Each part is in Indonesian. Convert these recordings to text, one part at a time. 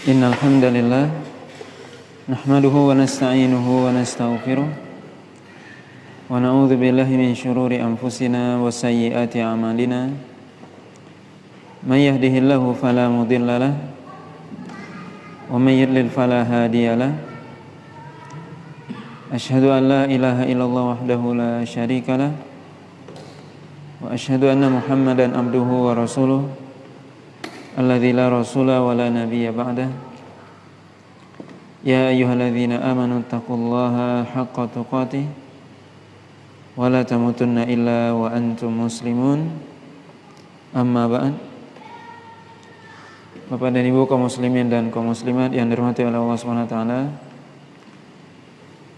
Innal hamdalillah nahmaduhu wa nasta'inuhu wa nastaghfiruh wa na'udzu billahi min shururi anfusina wa sayyiati a'malina may yahdihillahu fala mudhillalah wa may yudlil fala hadiyalah. Asyhadu an la ilaha illallah wahdahu la syarikalah wa asyhadu anna Muhammadan abduhu wa rasuluh alladzi la rasula wa la nabiyya ba'dah. Ya ayyuhalladzina amanu taqullaha haqqa tuqatih wa la tamutunna illa wa antum muslimun. Amma ba'd. Bapak dan Ibu kaum muslimin dan kaum muslimat yang dirahmati oleh Allah Subhanahu wa taala.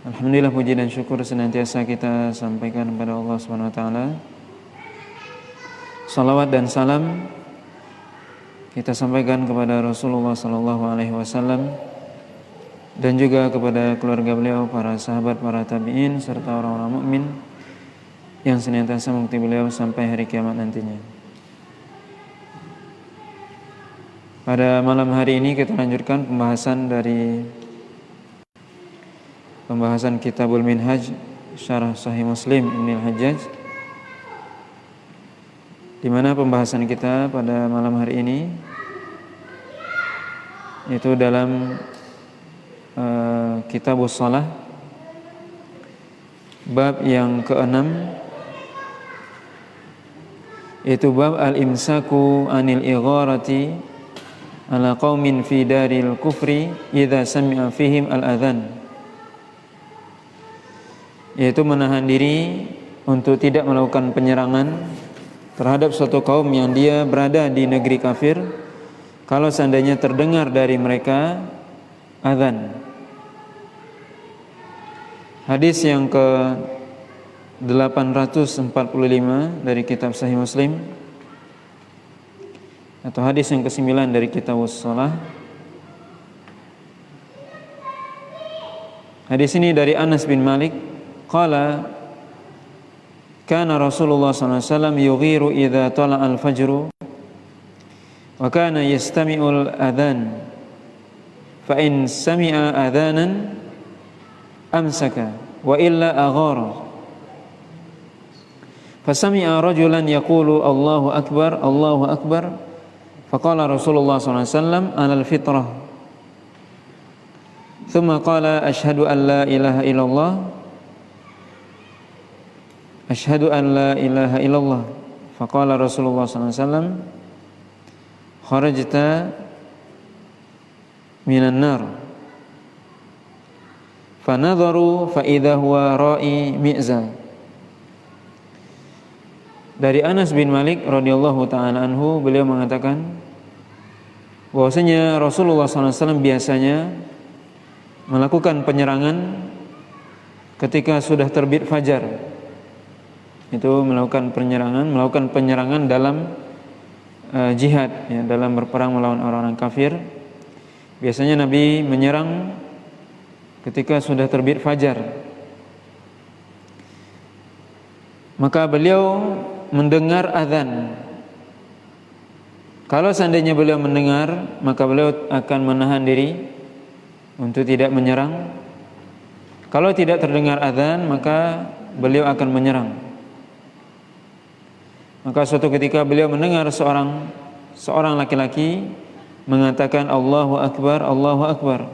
Alhamdulillah, puji dan syukur senantiasa kita sampaikan kepada Allah Subhanahu wa taala. Salawat dan salam kita sampaikan kepada Rasulullah sallallahu alaihi wasallam dan juga kepada keluarga beliau, para sahabat, para tabi'in serta orang-orang mukmin yang senantiasa mengikuti beliau sampai hari kiamat nantinya. Pada malam hari ini kita lanjutkan pembahasan Kitabul Minhaj Syarah Sahih Muslim Ibnul Hajjaj, di mana pembahasan kita pada malam hari ini itu dalam Kitabus Shalah, bab yang ke-6, yaitu bab al-imsaku anil igharati ala qaumin fi daril kufri idza sami'a fihim al-adhan, yaitu menahan diri untuk tidak melakukan penyerangan terhadap suatu kaum yang dia berada di negeri kafir kalau seandainya terdengar dari mereka azan. Hadis yang ke-845 dari kitab Sahih Muslim, atau hadis yang ke-9 dari Kitabus Shalah. Hadis ini dari Anas bin Malik qala kana Rasulullah sallallahu alaihi wasallam yughiru idza tala'al fajru wa kana yastami'ul adhan fa in sami'a adhanan amsaka wa illa aghara fa sami'a rajulan yaqulu Allahu akbar faqala Rasulullah sallallahu alaihi wasallam 'alal fitrah thumma qala asyhadu an la ilaha illallah Asyhadu an la ilaha illallah. Faqala Rasulullah sallallahu alaihi wasallam kharajta minan nar. Fanadharu fa idza huwa ra'i mi'za. Dari Anas bin Malik radhiyallahu taala anhu, beliau mengatakan bahwasanya Rasulullah sallallahu alaihi wasallam biasanya melakukan penyerangan ketika sudah terbit fajar. Itu melakukan penyerangan dalam jihad, ya, dalam berperang melawan orang-orang kafir. Biasanya Nabi menyerang ketika sudah terbit fajar. Maka beliau mendengar azan. Kalau seandainya beliau mendengar, maka beliau akan menahan diri untuk tidak menyerang. Kalau tidak terdengar azan, maka beliau akan menyerang. Maka suatu ketika beliau mendengar seorang laki-laki mengatakan Allahu Akbar, Allahu Akbar.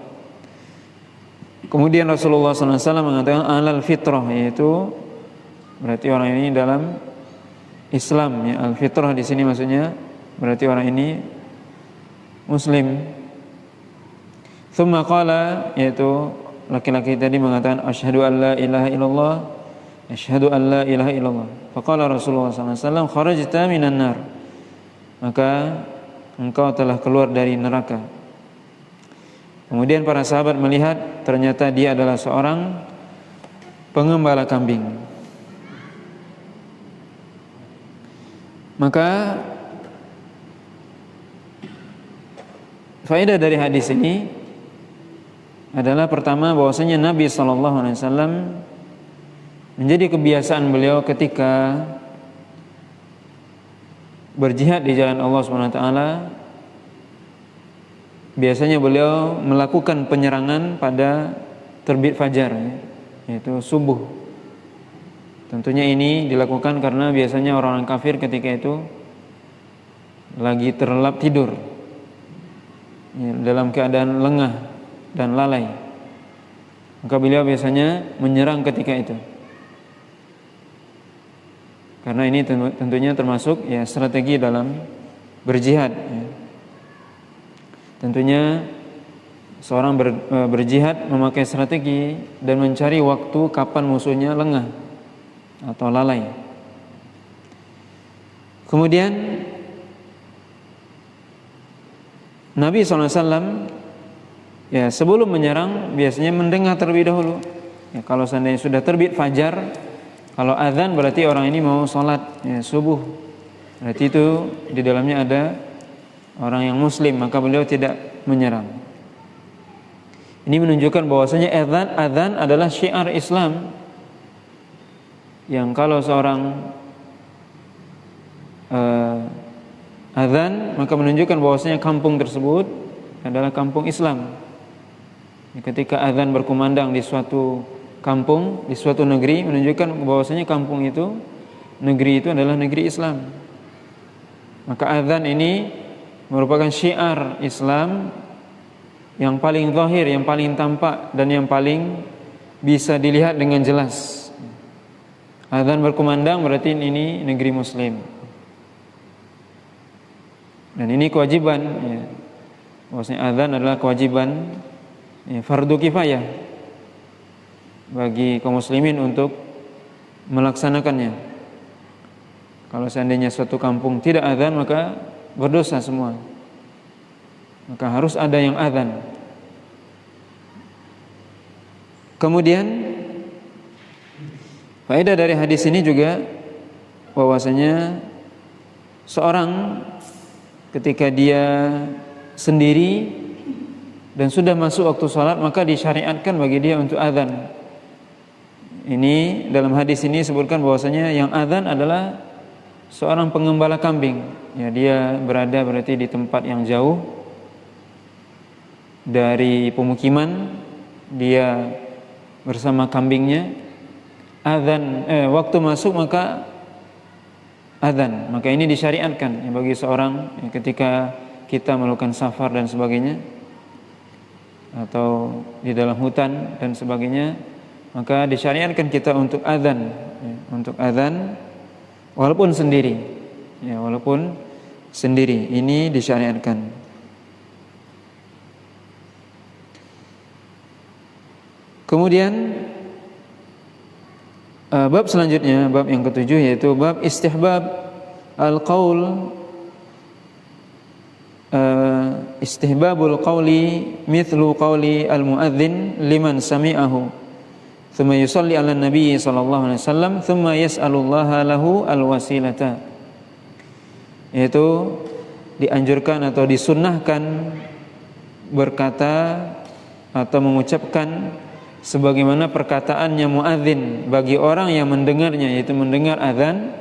Kemudian Rasulullah SAW mengatakan alal fitrah, yaitu berarti orang ini dalam Islam, ya. Al fitrah di sini maksudnya berarti orang ini Muslim. Tsumma qala, yaitu laki-laki tadi mengatakan asyhadu an la ilaha illallah, asyhadu an la ilaha illallah. Faqala Rasulullah sallallahu alaihi wasallam kharajta minan nar. Maka engkau telah keluar dari neraka. Kemudian para sahabat melihat ternyata dia adalah seorang pengembala kambing. Maka faedah dari hadis ini adalah pertama, bahwasanya Nabi sallallahu alaihi wasallam menjadi kebiasaan beliau ketika berjihad di jalan Allah Subhanahu wa taala biasanya beliau melakukan penyerangan pada terbit fajar, yaitu subuh. Tentunya ini dilakukan karena biasanya orang-orang kafir ketika itu lagi terlelap tidur, dalam keadaan lengah dan lalai. Maka beliau biasanya menyerang ketika itu. Karena ini tentunya termasuk strategi dalam berjihad. Tentunya seorang berjihad memakai strategi dan mencari waktu kapan musuhnya lengah atau lalai. Kemudian Nabi SAW sebelum menyerang biasanya mendengar terlebih dahulu. Kalau seandainya sudah terbit fajar, kalau azan berarti orang ini mau sholat subuh. Berarti itu di dalamnya ada orang yang muslim, maka beliau tidak menyerang. Ini menunjukkan bahwasanya azan adalah syiar Islam, yang kalau seorang azan maka menunjukkan bahwasanya kampung tersebut adalah kampung Islam. Ketika azan berkumandang di suatu kampung, di suatu negeri, menunjukkan bahwasanya kampung itu, negeri itu adalah negeri Islam. Maka azan ini merupakan syiar Islam yang paling zahir, yang paling tampak dan yang paling bisa dilihat dengan jelas. Azan berkumandang berarti ini negeri muslim. Dan ini kewajiban, bahwasanya azan adalah kewajiban fardu kifayah bagi kaum muslimin untuk melaksanakannya. Kalau seandainya suatu kampung tidak azan, maka berdosa semua. Maka harus ada yang azan. Kemudian faedah dari hadis ini juga bahwasanya seorang ketika dia sendiri dan sudah masuk waktu salat, maka disyariatkan bagi dia untuk azan. Ini dalam hadis ini disebutkan bahwasanya yang azan adalah seorang pengembala kambing. Dia berada berarti di tempat yang jauh dari pemukiman, dia bersama kambingnya. Azan waktu masuk maka azan. Maka ini disyariatkan bagi seorang ketika kita melakukan safar dan sebagainya, atau di dalam hutan dan sebagainya, maka disyariatkan kita untuk azan, untuk azan walaupun sendiri, walaupun sendiri, ini disyariatkan. Kemudian bab selanjutnya, bab yang ketujuh, yaitu bab istihbab al-qaul, istihbabul qawli mithlu qawli al-muadzin liman sami'ahu thumma yusalli ala nabi sallallahu alaihi wasallam thumma yas'alullaha lahu al-wasilata. Yaitu dianjurkan atau disunnahkan berkata atau mengucapkan sebagaimana perkataannya muadzin bagi orang yang mendengarnya, yaitu mendengar azan,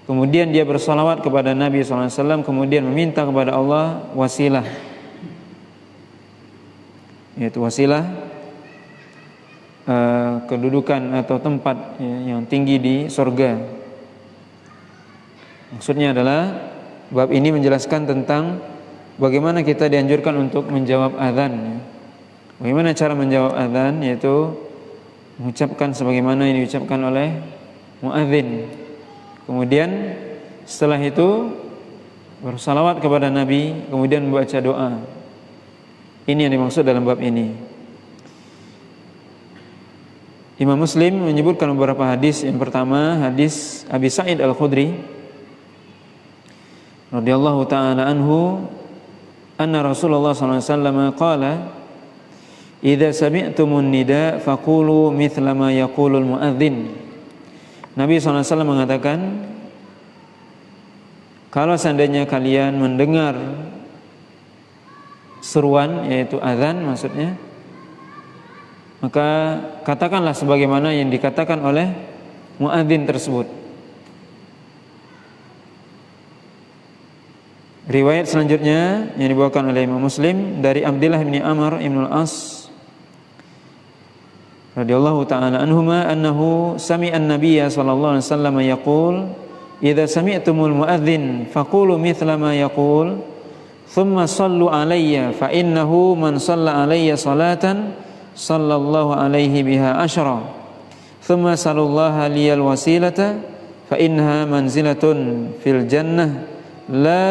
kemudian dia bersalawat kepada Nabi SAW, kemudian meminta kepada Allah wasilah, yaitu wasilah kedudukan atau tempat yang tinggi di surga. Maksudnya adalah bab ini menjelaskan tentang bagaimana kita dianjurkan untuk menjawab azan. Bagaimana cara menjawab azan, yaitu mengucapkan sebagaimana yang diucapkan oleh muadzin. Kemudian setelah itu bersalawat kepada Nabi, kemudian membaca doa. Ini yang dimaksud dalam bab ini. Imam Muslim menyebutkan beberapa hadis. Yang pertama, hadis Abi Sa'id Al-Khudri radhiyallahu ta'ala anhu, anna Rasulullah sallallahu alaihi wasallam qala, idza sami'tumun nida faqulu mithla ma yaqulul muadzin. Nabi SAW mengatakan, kalau seandainya kalian mendengar seruan, yaitu azan maksudnya, maka katakanlah sebagaimana yang dikatakan oleh muadzin tersebut. Riwayat selanjutnya yang dibawakan oleh Imam Muslim dari Abdullah bin Amr bin Al-As radhiyallahu ta'ala anhuma annahu sami'a an-nabiyya sallallahu alaihi wasallam yaqul idza sami'tumul muadzin faqulu mithla ma yaqul thumma sallu alayya fa innahu man shalla alayya salatan sallallahu alaihi biha asyra thumma sallallahu liyal wasilata fa innaha manzilatun fil jannah la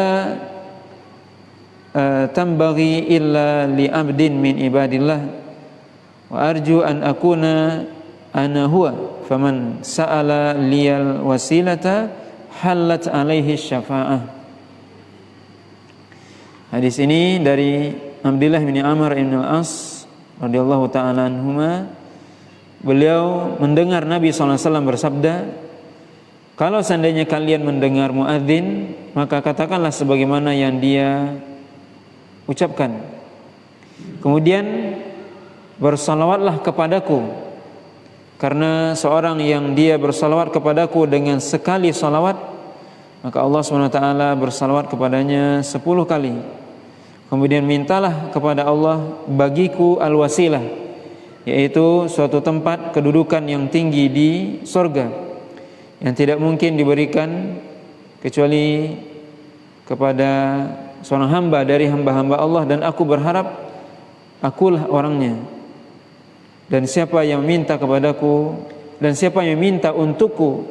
tambaghi illa li abdin min ibadillah wa arju an akuna ana huwa faman sa'ala liyal wasilata halat alaihi syafa'ah. Hadis ini dari Abdullah bin Amr bin Al-As radhiyallahu ta'ala anhuma. Beliau mendengar Nabi SAW bersabda, kalau seandainya kalian mendengar muadzin, maka katakanlah sebagaimana yang dia ucapkan. Kemudian bersalawatlah kepadaku, karena seorang yang dia bersalawat kepadaku dengan sekali salawat, maka Allah SWT bersalawat kepadanya 10 kali. Kemudian mintalah kepada Allah bagiku al-wasilah, yaitu suatu tempat kedudukan yang tinggi di surga yang tidak mungkin diberikan kecuali kepada seorang hamba dari hamba-hamba Allah, dan aku berharap akulah orangnya. Dan siapa yang minta kepadaku dan siapa yang minta untukku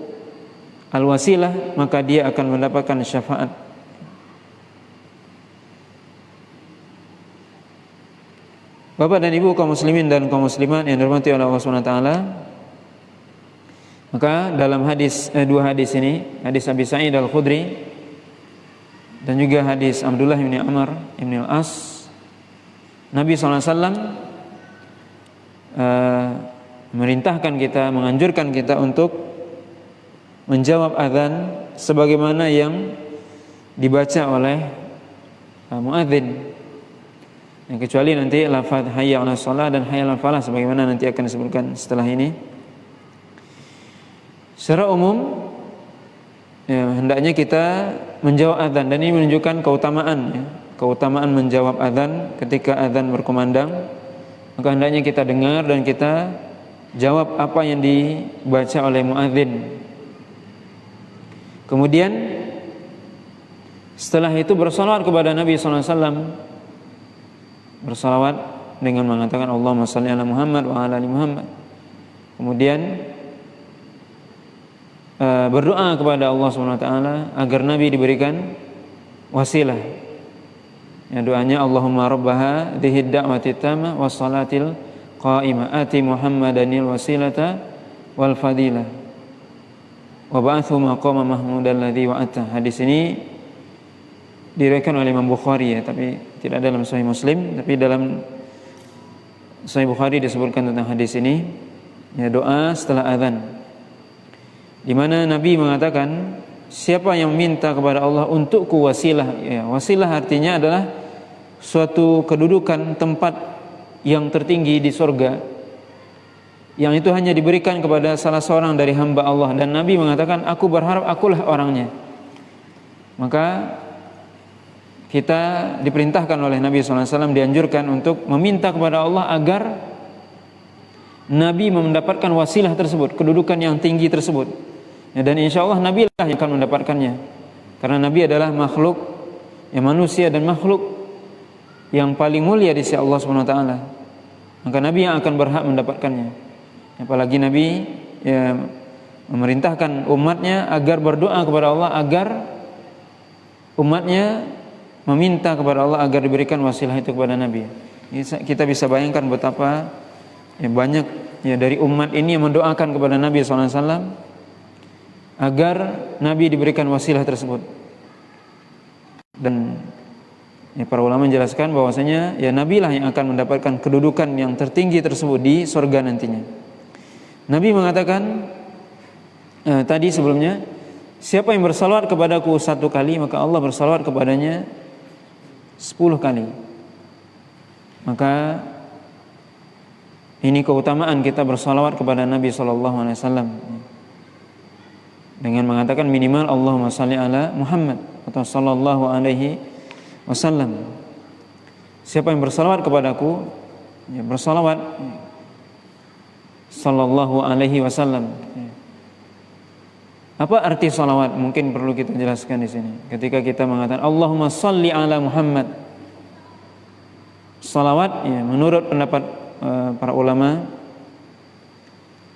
al-wasilah, maka dia akan mendapatkan syafaat. Bapak dan Ibu kaum muslimin dan kaum muslimat yang dirahmati oleh Allah SWT, maka dalam dua hadis ini, hadis Abi Sa'id Al-Khudri dan juga hadis Abdullah bin Amr bin Al-As, Nabi SAW merintahkan kita, menganjurkan kita untuk menjawab azan sebagaimana yang dibaca oleh muadzin, kecuali nanti lafaz hayya 'alas shalah dan hayya 'alal falah sebagaimana nanti akan disebutkan setelah ini. Secara umum hendaknya kita menjawab azan, dan ini menunjukkan keutamaan menjawab azan ketika azan berkumandang. Maka hendaknya kita dengar dan kita jawab apa yang dibaca oleh muadzin. Kemudian setelah itu bersalawat kepada Nabi SAW, bersalawat dengan mengatakan Allahumma shalli ala Muhammad wa ala ali Muhammad. Kemudian berdoa kepada Allah SWT agar Nabi diberikan wasilah. Ya, doanya Allahumma rabbaha dzihid da'wati tamah was salatil qa'imah ati Muhammadanil wasilata wal fadilah wa ba'athu maqama mahmudan alladzi wa'ata. Hadis ini diriwayatkan oleh Imam Bukhari, ya, tapi tidak dalam Sahih Muslim. Tapi dalam Sahih Bukhari disebutkan tentang hadis ini, ya, doa setelah azan, di mana Nabi mengatakan, siapa yang minta kepada Allah untukku wasilah, ya, wasilah artinya adalah suatu kedudukan tempat yang tertinggi di surga, yang itu hanya diberikan kepada salah seorang dari hamba Allah, dan Nabi mengatakan aku berharap akulah orangnya. Maka kita diperintahkan oleh Nabi SAW, dianjurkan untuk meminta kepada Allah agar Nabi mendapatkan wasilah tersebut, kedudukan yang tinggi tersebut, ya, dan insya Allah Nabi lah yang akan mendapatkannya, karena Nabi adalah makhluk, ya, manusia dan makhluk yang paling mulia di sisi Allah SWT. Maka Nabi yang akan berhak mendapatkannya. Apalagi Nabi, ya, memerintahkan umatnya agar berdoa kepada Allah, agar umatnya meminta kepada Allah agar diberikan wasilah itu kepada Nabi. Kita bisa bayangkan betapa, ya, banyak, ya, dari umat ini yang mendoakan kepada Nabi SAW agar Nabi diberikan wasilah tersebut. Dan, ya, para ulama menjelaskan bahwasanya, ya, Nabi lah yang akan mendapatkan kedudukan yang tertinggi tersebut di surga nantinya. Nabi mengatakan tadi sebelumnya, siapa yang bersalawat kepadaku 1 kali, maka Allah bersalawat kepadanya 10 kali. Maka ini keutamaan kita bersalawat kepada Nabi SAW dengan mengatakan minimal Allahumma shalli ala Muhammad atau sallallahu alaihi wasallam. Siapa yang bersalawat kepadaku, ya bersalawat sallallahu alaihi wasallam. Apa arti salawat? Mungkin perlu kita jelaskan di sini. Ketika kita mengatakan Allahumma salli ala Muhammad, salawat, ya, menurut pendapat para ulama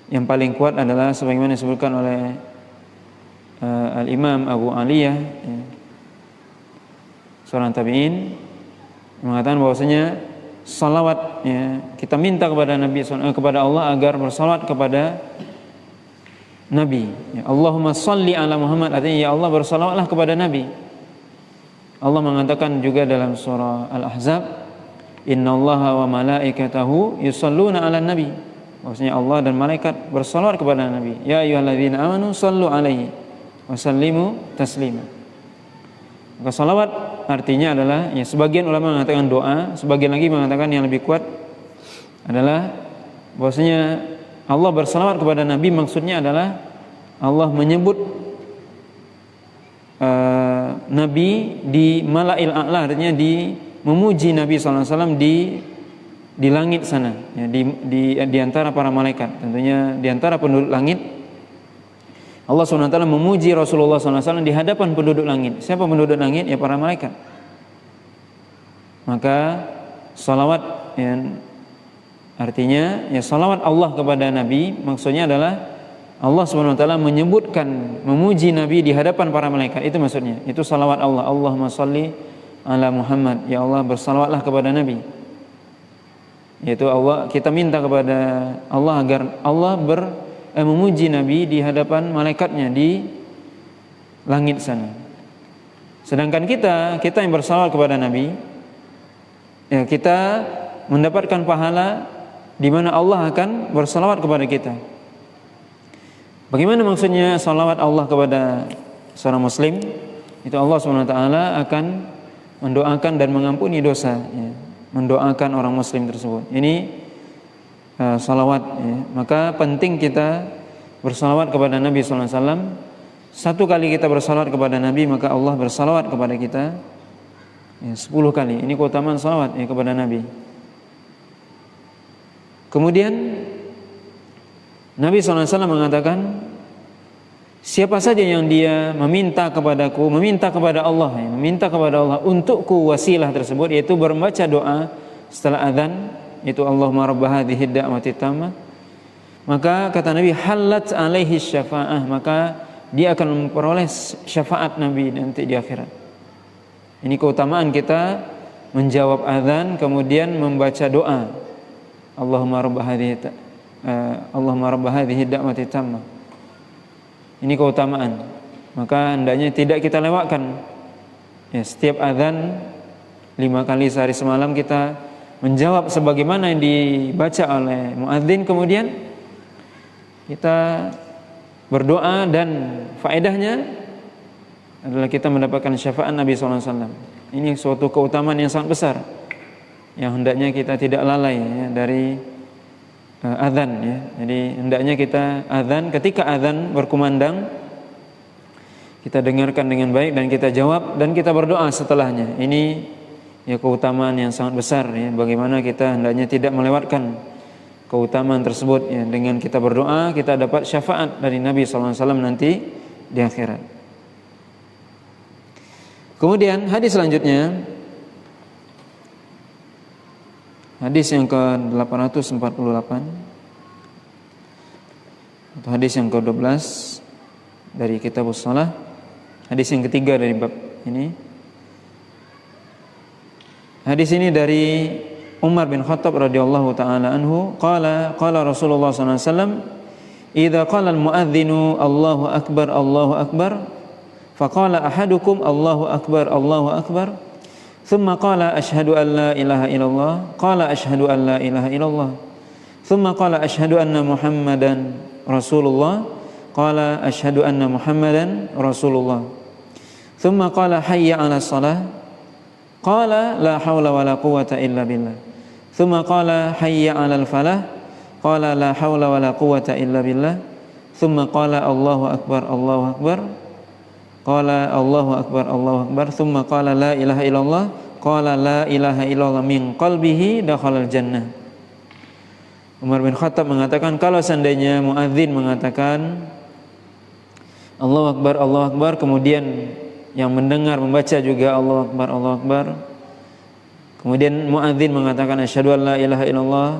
yang paling kuat adalah sebagaimana disebutkan oleh Al-Imam Abu Aliyah, ya, seorang tabi'in, mengatakan bahwasanya salawat, ya, kita minta kepada Nabi kepada Allah agar bersalawat kepada Nabi. Ya, Allahumma salli ala Muhammad, artinya ya Allah bersalawatlah kepada Nabi. Allah mengatakan juga dalam surah Al-Ahzab, innallaha wa malaikatahu yusalluna ala nabi. Maksudnya Allah dan malaikat bersalawat kepada Nabi. Ya ayyuhalladzina amanu sallu alaihi wa sallimu taslima. Maka salawat artinya adalah, ya, sebagian ulama mengatakan doa, sebagian lagi mengatakan yang lebih kuat adalah bahwasanya Allah bersalawat kepada Nabi, maksudnya adalah Allah menyebut Nabi di Mala'il A'la, artinya memuji Nabi SAW di langit sana, ya, di antara para malaikat, tentunya di antara penduduk langit. Allah SWT memuji Rasulullah SAW di hadapan penduduk langit. Siapa penduduk langit? Ya para malaikat. Maka salawat, ya, artinya ya salawat Allah kepada Nabi, maksudnya adalah Allah SWT menyebutkan, memuji Nabi di hadapan para malaikat. Itu maksudnya. Itu salawat Allah. Allahumma salli ala Muhammad. Ya Allah bersalawatlah kepada Nabi. Yaitu Allah, kita minta kepada Allah agar Allah memuji Nabi di hadapan malaikatnya di langit sana. Sedangkan kita yang bersalawat kepada Nabi, ya, kita mendapatkan pahala di mana Allah akan bersalawat kepada kita. Bagaimana maksudnya salawat Allah kepada seorang muslim? Itu Allah SWT akan mendoakan dan mengampuni dosa, ya, mendoakan orang muslim tersebut. Ini salawat, ya. Maka penting kita bersalawat kepada Nabi SAW. Satu kali kita bersalawat kepada Nabi, maka Allah bersalawat kepada kita, ya, 10 kali. Ini keutamaan salawat, ya, kepada Nabi. Kemudian Nabi SAW mengatakan, siapa saja yang dia meminta kepadaku, meminta kepada Allah, ya, meminta kepada Allah untukku wasilah tersebut, yaitu membaca doa setelah azan, itu Allahumma rabb hadhihi ad-da'wati tammah, maka kata Nabi, halat alaihi syafa'ah, maka dia akan memperoleh syafaat Nabi nanti di akhirat. Ini keutamaan kita menjawab azan kemudian membaca doa Allahumma rabb hadhihi ad-da'wati tammah. Ini keutamaan. Maka hendaknya tidak kita lewatkan. Ya, setiap azan 5 kali sehari semalam kita menjawab sebagaimana yang dibaca oleh muadzin, kemudian kita berdoa, dan faedahnya adalah kita mendapatkan syafaat Nabi SAW. Ini suatu keutamaan yang sangat besar yang hendaknya kita tidak lalai, ya, dari azan, ya. Jadi hendaknya kita azan, ketika azan berkumandang kita dengarkan dengan baik dan kita jawab dan kita berdoa setelahnya. Ini, ya, keutamaan yang sangat besar, ya. Bagaimana kita hendaknya tidak melewatkan keutamaan tersebut, ya. Dengan kita berdoa kita dapat syafaat dari Nabi SAW nanti di akhirat. Kemudian hadis selanjutnya, hadis yang ke-848 atau hadis yang ke-12 dari Kitabus Shalah, hadis yang ketiga dari bab ini. Hadis ini dari Umar bin Khattab radhiyallahu taala anhu, qala Rasulullah sallallahu alaihi wasallam, idza qala al-muadzinu Allahu akbar, faqala ahadukum Allahu akbar, thumma qala ashhadu an la ilaha illallah, qala ashhadu an la ilaha illallah, thumma qala ashhadu anna Muhammadan Rasulullah, qala ashhadu anna Muhammadan Rasulullah, thumma qala hayya 'alas shalah, qala la haula wala quwwata illa billah, thumma qala hayya 'alal falah, qala la haula wala quwwata illa billah, thumma qala Allahu akbar, qala Allahu akbar, thumma qala la ilaha illallah, qala la ilaha illallah min qalbihi dakhalal jannah. Umar bin Khattab mengatakan, kalau seandainya muadzin mengatakan Allahu akbar, kemudian yang mendengar membaca juga Allahu akbar, kemudian muadzin mengatakan asyhadu an la ilaha illallah,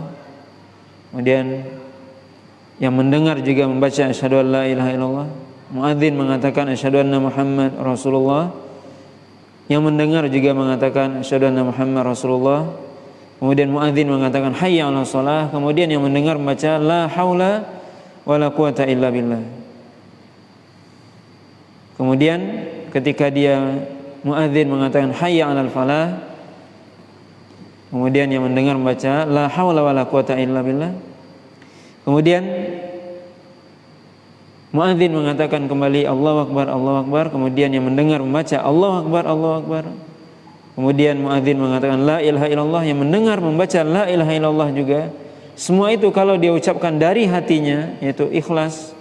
kemudian yang mendengar juga membaca asyhadu an la ilaha illallah, muadzin mengatakan asyhadu anna Muhammad Rasulullah, yang mendengar juga mengatakan asyhadu anna Muhammad Rasulullah, kemudian muadzin mengatakan hayya 'alas shalah, kemudian yang mendengar membaca la haula wala quwata illa billah. Kemudian ketika dia muadzin mengatakan hayya 'alal falah, kemudian yang mendengar membaca la haula wala quwata illa billah. Kemudian muadzin mengatakan kembali Allahu akbar, kemudian yang mendengar membaca Allahu akbar. Kemudian muadzin mengatakan la ilaha illallah, yang mendengar membaca la ilaha illallah juga. Semua itu kalau dia ucapkan dari hatinya, yaitu ikhlas,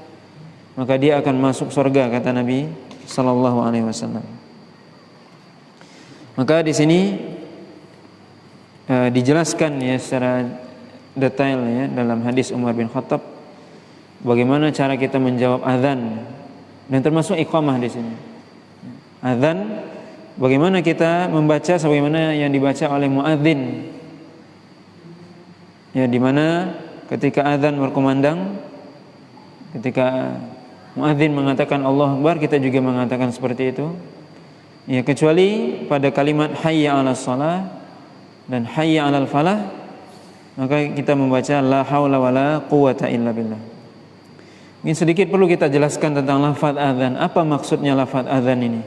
maka dia akan masuk surga, kata Nabi sallallahu alaihi wasallam. Maka di sini dijelaskan ya secara detail ya dalam hadis Umar bin Khattab bagaimana cara kita menjawab azan, dan termasuk iqamah di sini. Azan, bagaimana kita membaca sebagaimana yang dibaca oleh muadzin. Ya, di mana ketika azan berkumandang, ketika muadzin mengatakan Allahu akbar, kita juga mengatakan seperti itu. Ya, kecuali pada kalimat hayya 'alas shalah dan hayya 'alal falah, maka kita membaca la haula wala quwata illa billah. Ini sedikit perlu kita jelaskan tentang lafaz azan. Apa maksudnya lafaz azan ini?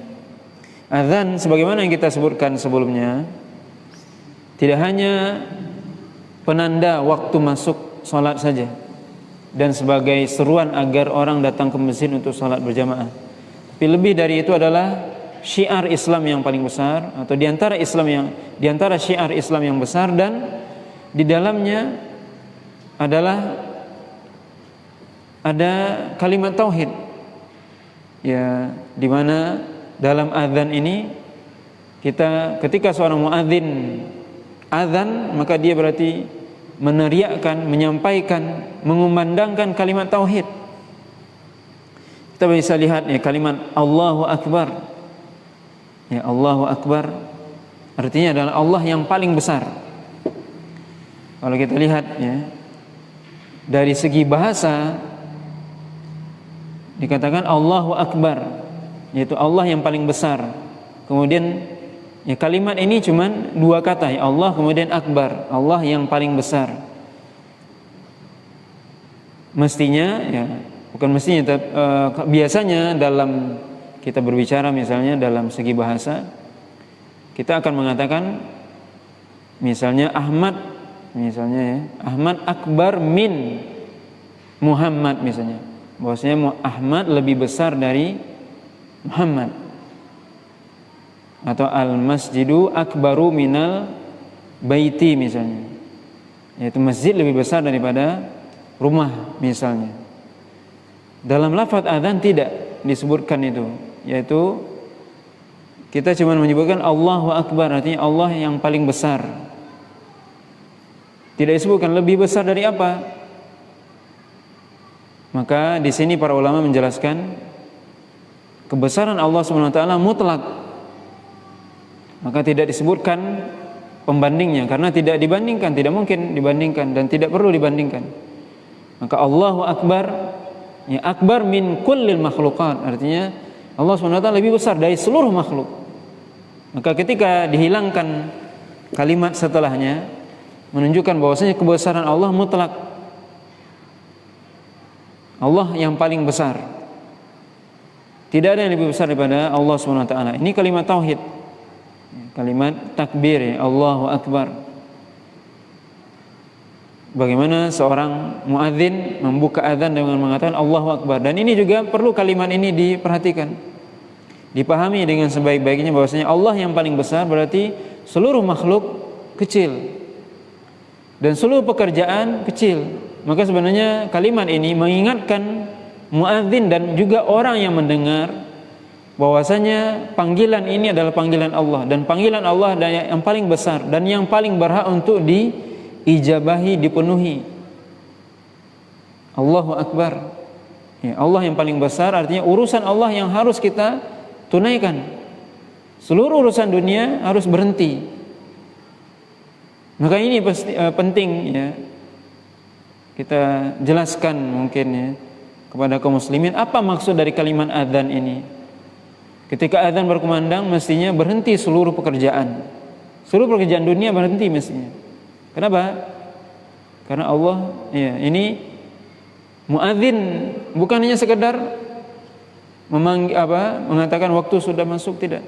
Azan sebagaimana yang kita sebutkan sebelumnya, tidak hanya penanda waktu masuk salat saja dan sebagai seruan agar orang datang ke masjid untuk salat berjamaah. Tapi lebih dari itu adalah syiar Islam yang paling besar, atau di antara syiar Islam yang besar, dan di dalamnya ada kalimat tauhid. Ya, di mana dalam azan ini ketika seorang muadzin azan, maka dia berarti meneriakkan, menyampaikan, mengumandangkan kalimat tauhid. Kita bisa lihat ya kalimat Allahu akbar. Ya, Allahu akbar artinya adalah Allah yang paling besar. Kalau kita lihat ya dari segi bahasa dikatakan Allahu akbar, yaitu Allah yang paling besar. Kemudian ya kalimat ini cuman dua kata, ya Allah kemudian akbar, Allah yang paling besar. Mestinya ya, bukan mestinya, biasanya dalam kita berbicara misalnya dalam segi bahasa, kita akan mengatakan misalnya Ahmad, misalnya ya, Ahmad akbar min Muhammad misalnya. Bahwasanya Ahmad lebih besar dari Muhammad. Atau al-masjidu akbaru minal baiti misalnya, yaitu masjid lebih besar daripada rumah misalnya. Dalam lafaz adzan tidak disebutkan itu, yaitu kita cuma menyebutkan Allahu akbar, artinya Allah yang paling besar. Tidak disebutkan lebih besar dari apa. Maka di sini para ulama menjelaskan kebesaran Allah SWT mutlak. Maka tidak disebutkan pembandingnya, karena tidak dibandingkan, tidak mungkin dibandingkan dan tidak perlu dibandingkan. Maka Allahu akbar, ya akbar min kullil makhluqat, artinya Allah SWT lebih besar dari seluruh makhluk. Maka ketika dihilangkan kalimat setelahnya, menunjukkan bahwasanya kebesaran Allah mutlak. Allah yang paling besar. Tidak ada yang lebih besar daripada Allah SWT. Ini kalimat tauhid, kalimat takbir ya, Allahu akbar. Bagaimana seorang muadzin membuka azan dengan mengatakan Allahu akbar. Dan ini juga perlu kalimat ini diperhatikan, dipahami dengan sebaik-baiknya, bahwasanya Allah yang paling besar berarti seluruh makhluk kecil dan seluruh pekerjaan kecil. Maka sebenarnya kalimat ini mengingatkan muadzin dan juga orang yang mendengar bahwasanya panggilan ini adalah panggilan Allah, dan panggilan Allah adalah yang paling besar dan yang paling berhak untuk diijabahi, dipenuhi. Allahu Akbar. Ya, Allah yang paling besar artinya urusan Allah yang harus kita tunaikan. Seluruh urusan dunia harus berhenti. Maka ini penting ya, kita jelaskan mungkin ya kepada kaum muslimin apa maksud dari kalimat adzan ini. Ketika adzan berkumandang mestinya berhenti seluruh pekerjaan. Seluruh pekerjaan dunia berhenti mestinya. Kenapa? Karena Allah ya, ini muadzin bukan hanya sekedar mengatakan waktu sudah masuk, tidak.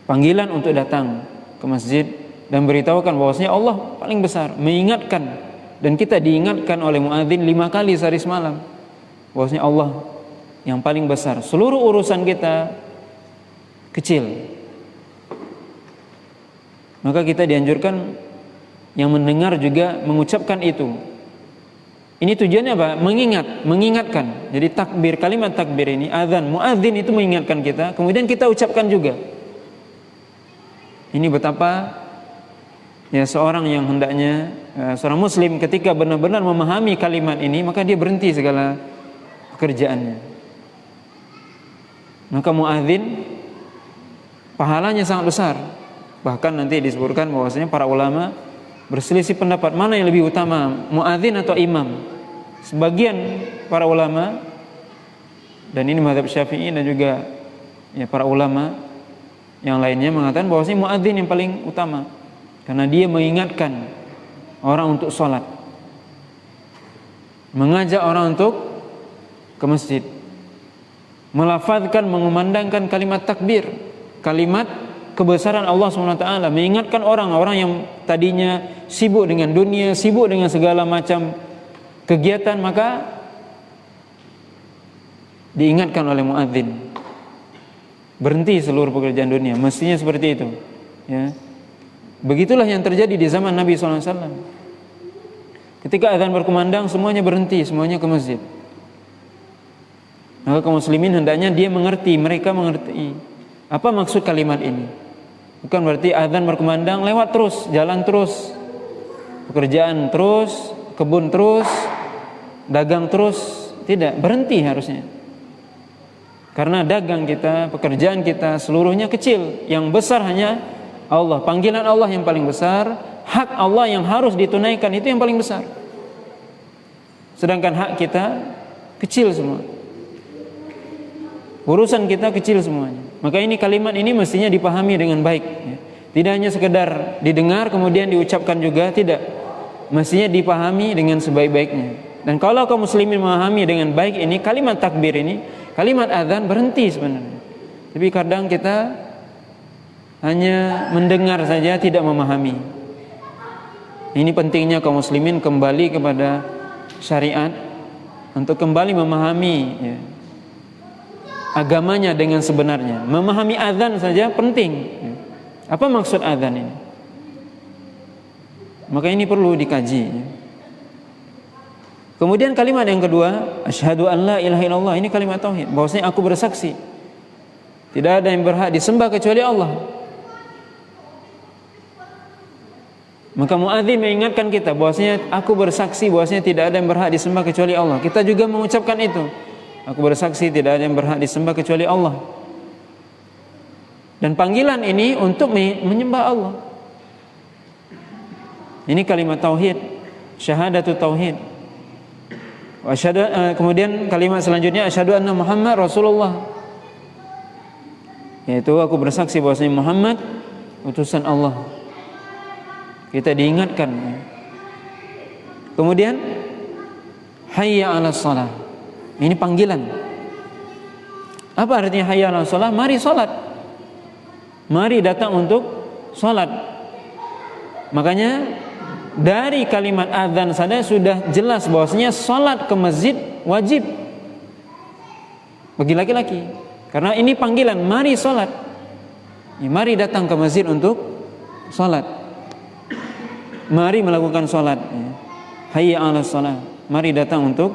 Panggilan untuk datang ke masjid dan beritahukan bahwasanya Allah paling besar, mengingatkan, dan kita diingatkan oleh muadzin 5 kali sehari semalam bahwasanya Allah yang paling besar. Seluruh urusan kita kecil. Maka kita dianjurkan yang mendengar juga mengucapkan itu. Ini tujuannya apa? Mengingatkan. Jadi takbir, kalimat takbir ini, azan, muadzin itu mengingatkan kita, kemudian kita ucapkan juga. Ini betapa ya seorang yang hendaknya seorang muslim ketika benar-benar memahami kalimat ini, maka dia berhenti segala pekerjaannya. Maka muadzin pahalanya sangat besar. Bahkan nanti disebutkan bahwasanya para ulama berselisih pendapat mana yang lebih utama, muadzin atau imam. Sebagian para ulama, dan ini mazhab Syafi'i dan juga ya para ulama yang lainnya mengatakan bahwasanya muadzin yang paling utama, karena dia mengingatkan orang untuk sholat, mengajak orang untuk ke masjid, melafazkan, mengumandangkan kalimat takbir, kalimat kebesaran Allah SWT, mengingatkan orang-orang yang tadinya sibuk dengan dunia, sibuk dengan segala macam kegiatan, maka diingatkan oleh muadzin. Berhenti seluruh pekerjaan dunia, mestinya seperti itu ya. Begitulah yang terjadi di zaman Nabi SAW. Ketika azan berkumandang, semuanya berhenti, semuanya ke masjid. Maka kaum muslimin hendaknya dia mengerti, mereka mengerti apa maksud kalimat ini. Bukan berarti azan berkumandang lewat terus, jalan terus, pekerjaan terus, kebun terus, dagang terus. Tidak, berhenti harusnya. Karena dagang kita, pekerjaan kita seluruhnya kecil. Yang besar hanya Allah. Panggilan Allah yang paling besar, hak Allah yang harus ditunaikan itu yang paling besar. Sedangkan hak kita kecil semua. Urusan kita kecil semuanya. Maka ini kalimat ini mestinya dipahami dengan baik ya. Tidak hanya sekedar didengar kemudian diucapkan juga, tidak. Mestinya dipahami dengan sebaik-baiknya. Dan kalau kaum muslimin memahami dengan baik ini, kalimat takbir ini, kalimat azan, berhenti sebenarnya. Tapi kadang kita hanya mendengar saja, tidak memahami. Ini pentingnya kaum muslimin kembali kepada syariat, untuk kembali memahami ya, agamanya dengan sebenarnya. Memahami azan saja penting. Apa maksud azan ini? Maka ini perlu dikaji. Kemudian kalimat yang kedua, asyhadu an la ilaha illallah, ini kalimat tauhid, bahwasanya aku bersaksi tidak ada yang berhak disembah kecuali Allah. Maka muadzin mengingatkan kita bahwasanya aku bersaksi bahwasanya tidak ada yang berhak disembah kecuali Allah. Kita juga mengucapkan itu. Aku bersaksi tidak ada yang berhak disembah kecuali Allah. Dan panggilan ini untuk menyembah Allah. Ini kalimat tauhid, syahadatu tauhid. Kemudian kalimat selanjutnya asyhadu anna Muhammad Rasulullah. Yaitu aku bersaksi bahwasanya Muhammad utusan Allah. Kita diingatkan. Kemudian hayya 'alas shalah. Ini panggilan. Apa artinya hayya 'alas shalah? Mari salat. Mari datang untuk salat. Makanya dari kalimat azan saja sudah jelas bahwasanya salat ke masjid wajib bagi laki-laki. Karena ini panggilan, mari salat. Ya, mari datang ke masjid untuk salat. Mari melakukan salat. Hayya 'alas shalah. Mari datang untuk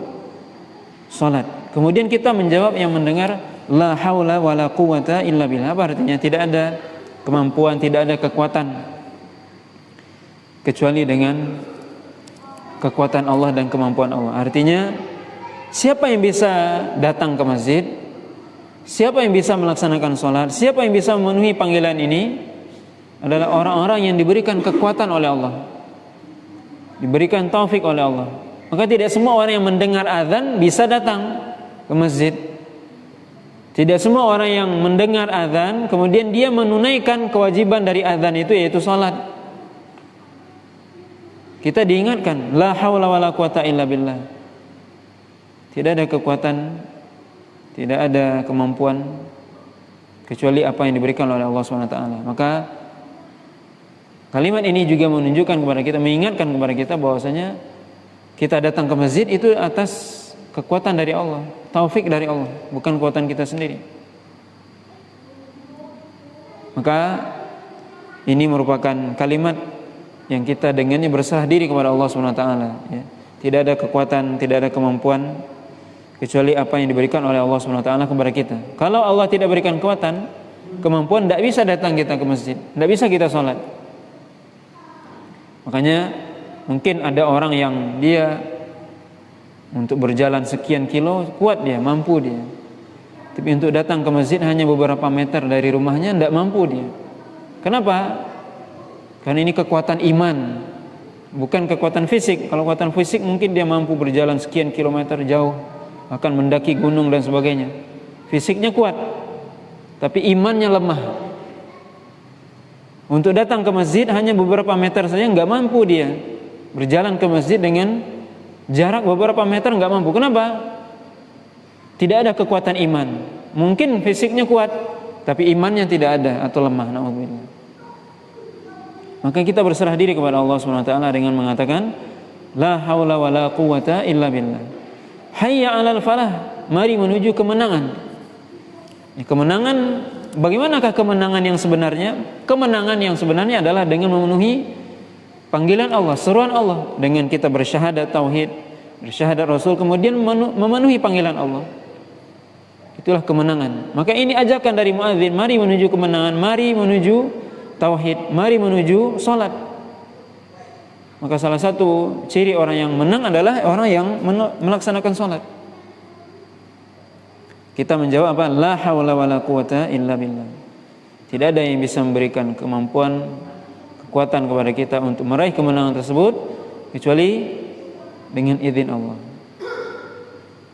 salat. Kemudian kita menjawab yang mendengar la haula wala quwata illa billah. Apa artinya? Tidak ada kemampuan, tidak ada kekuatan kecuali dengan kekuatan Allah dan kemampuan Allah. Artinya siapa yang bisa datang ke masjid, siapa yang bisa melaksanakan sholat, siapa yang bisa memenuhi panggilan ini adalah orang-orang yang diberikan kekuatan oleh Allah, diberikan taufik oleh Allah. Maka tidak semua orang yang mendengar azan bisa datang ke masjid. Tidak semua orang yang mendengar azan kemudian dia menunaikan kewajiban dari azan itu, yaitu sholat. Kita diingatkan, la haula wala quwata illa billah. Tidak ada kekuatan, tidak ada kemampuan kecuali apa yang diberikan oleh Allah SWT. Maka kalimat ini juga menunjukkan kepada kita, mengingatkan kepada kita bahwasanya kita datang ke masjid itu atas kekuatan dari Allah, taufik dari Allah, bukan kekuatan kita sendiri. Maka ini merupakan kalimat yang kita dengannya berserah diri kepada Allah SWT. Ya. Tidak ada kekuatan, tidak ada kemampuan kecuali apa yang diberikan oleh Allah SWT kepada kita. Kalau Allah tidak berikan kekuatan, kemampuan, tidak bisa datang kita ke masjid, tidak bisa kita sholat. Makanya mungkin ada orang yang dia untuk berjalan sekian kilo kuat, dia mampu dia. Tapi untuk datang ke masjid hanya beberapa meter dari rumahnya tidak mampu dia. Kenapa? Karena ini kekuatan iman, bukan kekuatan fisik. Kalau kekuatan fisik mungkin dia mampu berjalan sekian kilometer jauh, akan mendaki gunung dan sebagainya. Fisiknya kuat, tapi imannya lemah. Untuk datang ke masjid hanya beberapa meter saja nggak mampu dia. Berjalan ke masjid dengan jarak beberapa meter nggak mampu. Kenapa? Tidak ada kekuatan iman. Mungkin fisiknya kuat, tapi imannya tidak ada atau lemah. Na'udzubillah. Maka kita berserah diri kepada Allah SWT dengan mengatakan, la haula wala quwata illa billah. Hayya 'alal falah, mari menuju kemenangan. Kemenangan, bagaimanakah kemenangan yang sebenarnya? Kemenangan yang sebenarnya adalah dengan memenuhi panggilan Allah, seruan Allah, dengan kita bersyahadat tauhid, bersyahadat Rasul, kemudian memenuhi panggilan Allah. Itulah kemenangan. Maka ini ajakan dari muadzin, mari menuju kemenangan, mari menuju tauhid, mari menuju salat. Maka salah satu ciri orang yang menang adalah orang yang melaksanakan salat. Kita menjawab apa? La haula wala quwata illa billah. Tidak ada yang bisa memberikan kemampuan, kekuatan kepada kita untuk meraih kemenangan tersebut kecuali dengan izin Allah.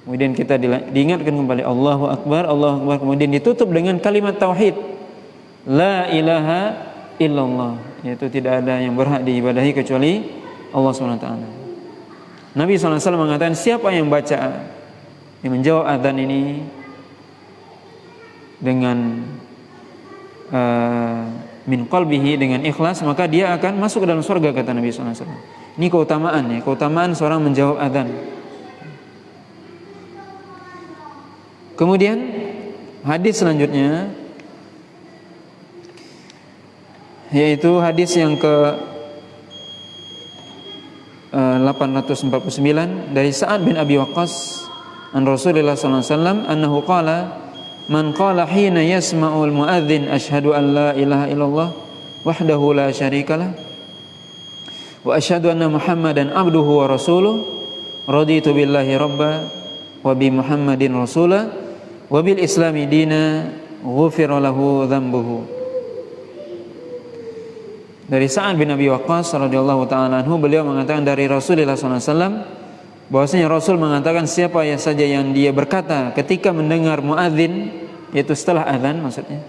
Kemudian kita diingatkan kembali Allahu Akbar, Allahu Akbar, kemudian ditutup dengan kalimat tauhid, la ilaha illallah, yaitu tidak ada yang berhak diibadahi kecuali Allah SWT. Nabi SAW mengatakan, siapa yang baca, yang menjawab adzan ini dengan min qalbihi, dengan ikhlas, maka dia akan masuk ke dalam surga, kata Nabi SAW. Ini keutamaan, ya, keutamaan seorang menjawab adzan. Kemudian hadis selanjutnya, yaitu hadis yang ke 849 dari Sa'ad bin Abi Waqqas an Rasulullah sallallahu alaihi wasallam annahu qala man qala hina yasma'ul muadzin asyhadu an la ilaha illallah wahdahu la syarikalah wa asyhadu anna Muhammadan abduhu wa rasuluh raditu billahi rabba wa bi Muhammadin rasulah wa bil islami dina ghufira lahu dhanbuhu. Dari Sa'ad bin Abi Waqqas radhiyallahu taala anhu, beliau mengatakan dari Rasulullah SAW bahwasanya Rasul mengatakan, siapa ya saja yang dia berkata ketika mendengar muadzin, yaitu setelah azan maksudnya,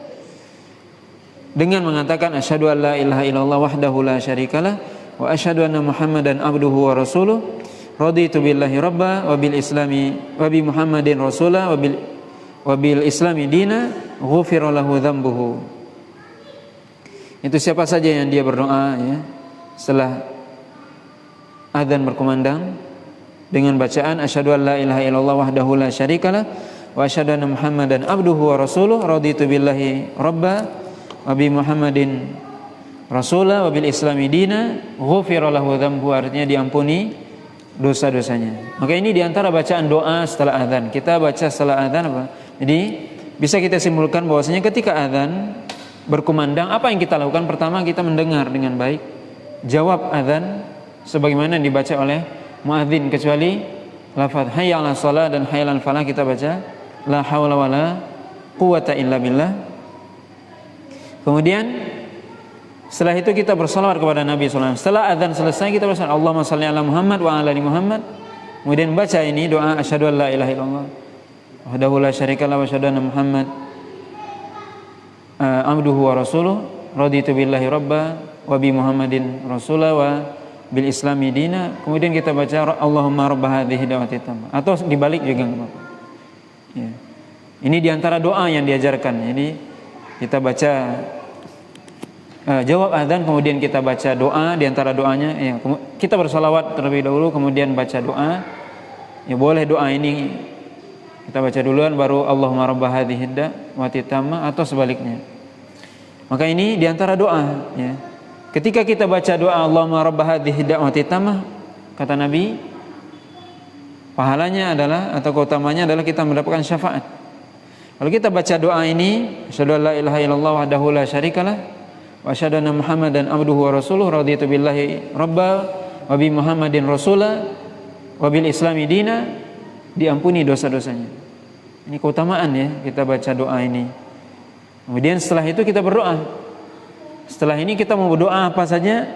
dengan mengatakan asyhadu an la ilaha illallah wahdahu la syarikalah wa asyhadu anna Muhammadan abduhu wa rasuluh raditu billahi rabba wa bil islami wa bi Muhammadin rasulah wa bil islami dina ghufira lahu dhanbuhu. Itu siapa saja yang dia berdoa, ya, setelah adzan berkumandang dengan bacaan asyhadu an la ilaha illallah wahdahu la syarikalah wa asyhadu anna Muhammadan abduhu wa rasuluh raditu billahi rabba wa bi Muhammadin rasulah wa bil islami dina ghufira lahu dhanbuhu, artinya diampuni dosa-dosanya. Maka ini diantara bacaan doa setelah adzan. Kita baca setelah adzan apa? Jadi bisa kita simpulkan bahwasanya ketika azan berkumandang, apa yang kita lakukan? Pertama, kita mendengar dengan baik, jawab azan sebagaimana dibaca oleh muadzin, kecuali lafaz hayya 'alas shalah dan hayya 'alal falah kita baca la haula wala quwata illa billah. Kemudian setelah itu kita bersalawat kepada Nabi SAW. Setelah azan selesai kita bersalawat Allahumma shalli ala Muhammad wa ala ali Muhammad. Kemudian baca ini doa asyhadu an la ilaha illallah wahdahu la syarikalah wa asyhadu anna Muhammad abduhu wa rasuluh raditu billahi rabba wa bi Muhammadin rasulah wa bil islami dina. Kemudian kita baca Allahumma rabb hadhihi da'wati tammah, atau dibalik juga enggak apa-apa. Ya. Ini diantara doa yang diajarkan. Jadi kita baca jawab adzan, kemudian kita baca doa. Diantara doanya ya, kita bersalawat terlebih dahulu, kemudian baca doa. Ya, boleh doa ini kita baca duluan baru Allahumma rabb hadhihi da'wati tammah, atau sebaliknya. Maka ini diantara doa ya. Ketika kita baca doa Allahumma rabb hadhihi da'wati tammah, kata Nabi, pahalanya adalah atau keutamanya adalah kita mendapatkan syafaat. Kalau kita baca doa ini, asyhadu an la ilaha illallah wahdahu la syarikalah wa asyhadu anna Muhammadan abduhu wa rasuluh raditu billahi rabba wa bi Muhammadin rasulah wa bil islami dina, diampuni dosa-dosanya. Ini keutamaan ya, kita baca doa ini. Kemudian setelah itu kita berdoa. Setelah ini kita mau berdoa apa saja,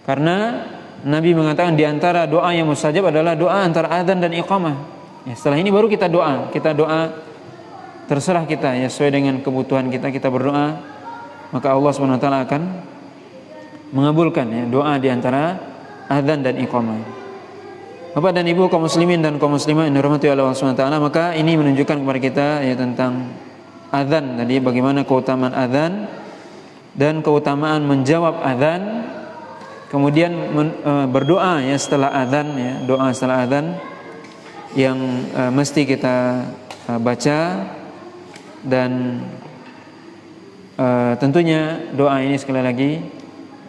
karena Nabi mengatakan di antara doa yang mustajab adalah doa antara adzan dan iqamah. Ya, setelah ini baru kita doa. Kita doa terserah kita ya, sesuai dengan kebutuhan kita, kita berdoa, maka Allah SWT akan mengabulkan ya, doa di antara adzan dan iqamah. Bapak dan Ibu kaum muslimin dan kaum muslimah yang dirahmati Allah SWT, maka ini menunjukkan kepada kita ya tentang adzan tadi, bagaimana keutamaan adzan dan keutamaan menjawab adzan, kemudian berdoa ya setelah adzan ya, doa setelah adzan yang mesti kita baca. Dan tentunya doa ini sekali lagi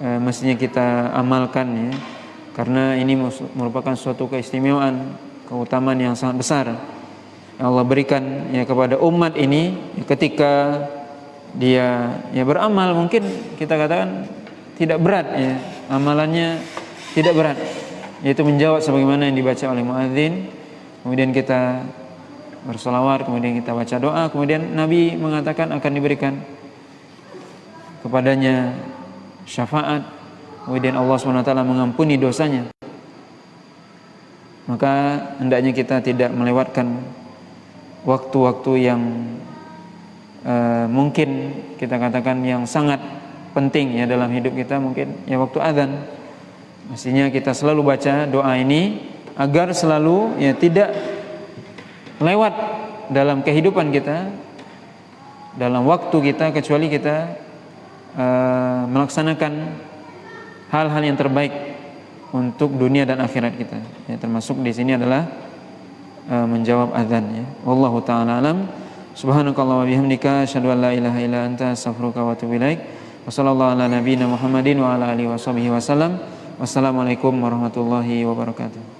mestinya kita amalkan ya, karena ini merupakan suatu keistimewaan, keutamaan yang sangat besar yang Allah berikan ya kepada umat ini ya, ketika dia ya beramal, mungkin kita katakan tidak berat ya, amalannya tidak berat, yaitu menjawab sebagaimana yang dibaca oleh muadzin, kemudian kita bersalawat, kemudian kita baca doa, kemudian Nabi mengatakan akan diberikan kepadanya syafaat, kemudian Allah SWT mengampuni dosanya. Maka hendaknya kita tidak melewatkan waktu-waktu yang mungkin kita katakan yang sangat penting ya dalam hidup kita, mungkin ya waktu azan. Mestinya kita selalu baca doa ini agar selalu ya tidak lewat dalam kehidupan kita, dalam waktu kita, kecuali kita melaksanakan hal-hal yang terbaik untuk dunia dan akhirat kita. Ya, termasuk di sini adalah menjawab azan ya. Wallahu taala alam. Subhanakallah wa bihamdika asyhadu an la ilaha illa anta astaghfiruka wa atubu ilaik. Wa sallallahu ala nabiyyina Muhammadin wa ala alihi washabihi wasallam. Wassalamualaikum warahmatullahi wabarakatuh.